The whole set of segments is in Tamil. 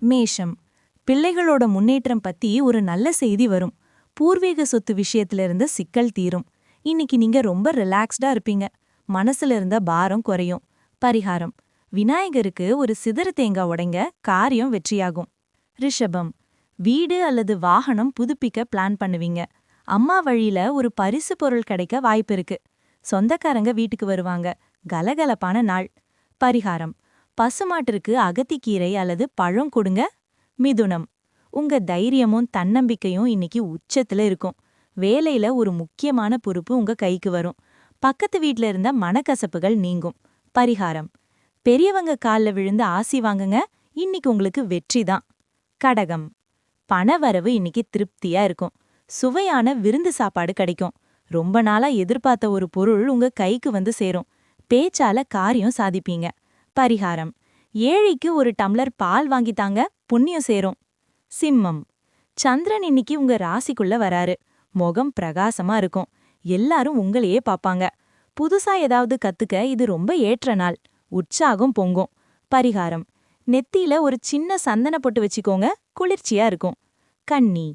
மேஷம். பிள்ளைகளோட முன்னேற்றம் பத்தி ஒரு நல்ல செய்தி வரும். பூர்வீக சொத்து விஷயத்துல இருந்த சிக்கல் தீரும். இன்னைக்கு நீங்க ரொம்ப ரிலாக்ஸ்டா இருப்பீங்க. மனசுல இருந்த பாரம் குறையும். பரிகாரம்: விநாயகருக்கு ஒரு சிதறு தேங்காய் உடைங்க, காரியம் வெற்றியாகும். ரிஷபம். வீடு அல்லது வாகனம் புதுப்பிக்க பிளான் பண்ணுவீங்க. அம்மா வழியில ஒரு பரிசு பொருள் கிடைக்க வாய்ப்பு இருக்கு. சொந்தக்காரங்க வீட்டுக்கு வருவாங்க. கலகலப்பான நாள். பரிகாரம்: பசுமாட்டிற்கு அகத்திக்கீரை அல்லது பழம் கொடுங்க. மிதுனம். உங்க தைரியமும் தன்னம்பிக்கையும் இன்னைக்கு உச்சத்துல இருக்கும். வேலையில ஒரு முக்கியமான பொறுப்பு உங்க கைக்கு வரும். பக்கத்து வீட்ல இருந்த மனக்கசப்புகள் நீங்கும். பரிகாரம்: பெரியவங்க கால்ல விழுந்து ஆசி வாங்குங்க. இன்னைக்கு உங்களுக்கு வெற்றி தான். கடகம். பணவரவு இன்னைக்கு திருப்தியா இருக்கும். சுவையான விருந்து சாப்பாடு கிடைக்கும். ரொம்ப நாளா எதிர்பார்த்த ஒரு பொருள் உங்க கைக்கு வந்து சேரும். பேச்சால காரியம் சாதிப்பீங்க. பரிகாரம்: ஏழைக்கு ஒரு டம்ளர் பால் வாங்கித்தாங்க, புண்ணியம் சேரும். சிம்மம். சந்திரன் இன்னைக்கு உங்க ராசிக்குள்ள வராரு. முகம் பிரகாசமா இருக்கும். எல்லாரும் உங்களையே பாப்பாங்க. புதுசா ஏதாவது கத்துக்க இது ரொம்ப ஏற்ற நாள். உற்சாகம் பொங்கும். பரிகாரம்: நெத்தியில ஒரு சின்ன சந்தன பொட்டு வச்சுக்கோங்க, குளிர்ச்சியா இருக்கும். கன்னி.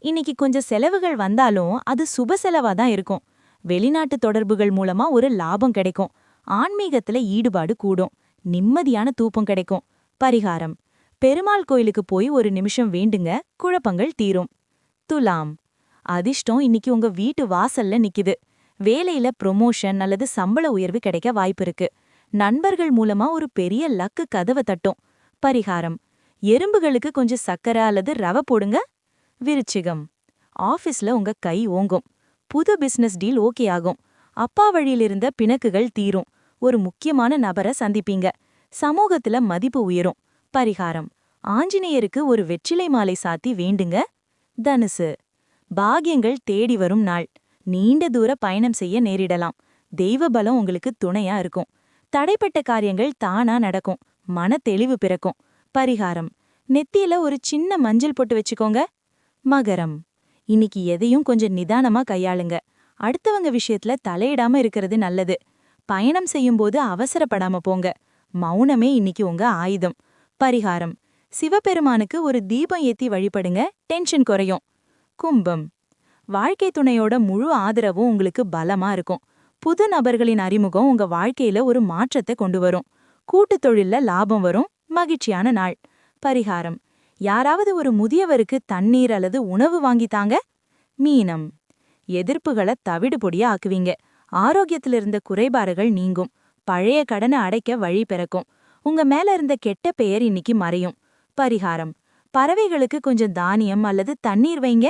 இன்னைக்கு கொஞ்சம் செலவுகள் வந்தாலும் அது சுப செலவா தான் இருக்கும். வெளிநாட்டு தொடர்புகள் மூலமா ஒரு லாபம் கிடைக்கும். ஆன்மீகத்துல ஈடுபாடு கூடும். நிம்மதியான தூக்கம் கிடைக்கும். பரிகாரம்: பெருமாள் கோயிலுக்கு போய் ஒரு நிமிஷம் வேண்டுங்க, குழப்பங்கள் தீரும். துலாம். அதிர்ஷ்டம் இன்னைக்கு உங்க வீட்டு வாசல்ல நிக்குது. வேலையில ப்ரொமோஷன் அல்லது சம்பள உயர்வு கிடைக்க வாய்ப்பு இருக்கு. நண்பர்கள் மூலமா ஒரு பெரிய லக்கு கதவை தட்டும். பரிகாரம்: எறும்புகளுக்கு கொஞ்சம் சக்கரை அல்லது ரவை போடுங்க. விருச்சிகம். ஆபீஸ்ல உங்க கை ஓங்கும். புது பிசினஸ் டீல் ஓகே ஆகும். அப்பா வழியிலிருந்த பிணக்குகள் தீரும். ஒரு முக்கியமான நபரை சந்திப்பீங்க. சமூகத்துல மதிப்பு உயரும். பரிகாரம்: ஆஞ்சநேயருக்கு ஒரு வெற்றிலை மாலை சாத்தி வேண்டுங்க. தனுசு. பாக்கியங்கள் தேடி வரும் நாள். நீண்ட தூர பயணம் செய்ய நேரிடலாம். தெய்வ பலம் உங்களுக்கு துணையா இருக்கும். தடைப்பட்ட காரியங்கள் தானா நடக்கும். மன தெளிவு பிறக்கும். பரிகாரம்: நெத்தியில ஒரு சின்ன மஞ்சள் பொட்டு வச்சுக்கோங்க. மகரம். இன்னைக்கு எதையும் கொஞ்சம் நிதானமா கையாளுங்க. அடுத்தவங்க விஷயத்துல தலையிடாம இருக்கிறது நல்லது. பயணம் செய்யும்போது அவசரப்படாம போங்க. மௌனமே இன்னைக்கு உங்க ஆயுதம். பரிகாரம்: சிவபெருமானுக்கு ஒரு தீபம் ஏத்தி வழிபடுங்க, டென்ஷன் குறையும். கும்பம். வாழ்க்கை துணையோட முழு ஆதரவும் உங்களுக்கு பலமா இருக்கும். புது நபர்களின் அறிமுகம் உங்க வாழ்க்கையில ஒரு மாற்றத்தை கொண்டு வரும். கூட்டுத் தொழில்ல லாபம் வரும். மகிழ்ச்சியான நாள். பரிகாரம்: யாராவது ஒரு முதியவருக்கு தண்ணீர் அல்லது உணவு வாங்கித்தாங்க. மீனம். எதிர்ப்புகளை தவிடுபொடியா ஆக்குவீங்க. ஆரோக்கியத்துல இருந்த குறைபாடுகள் நீங்கும். பழைய கடனை அடைக்க வழி பிறக்கும். உங்க மேல இருந்த கெட்ட பெயர் இன்னைக்கு மறையும். பரிகாரம்: பறவைகளுக்கு கொஞ்சம் தானியம் அல்லது தண்ணீர் வைங்க.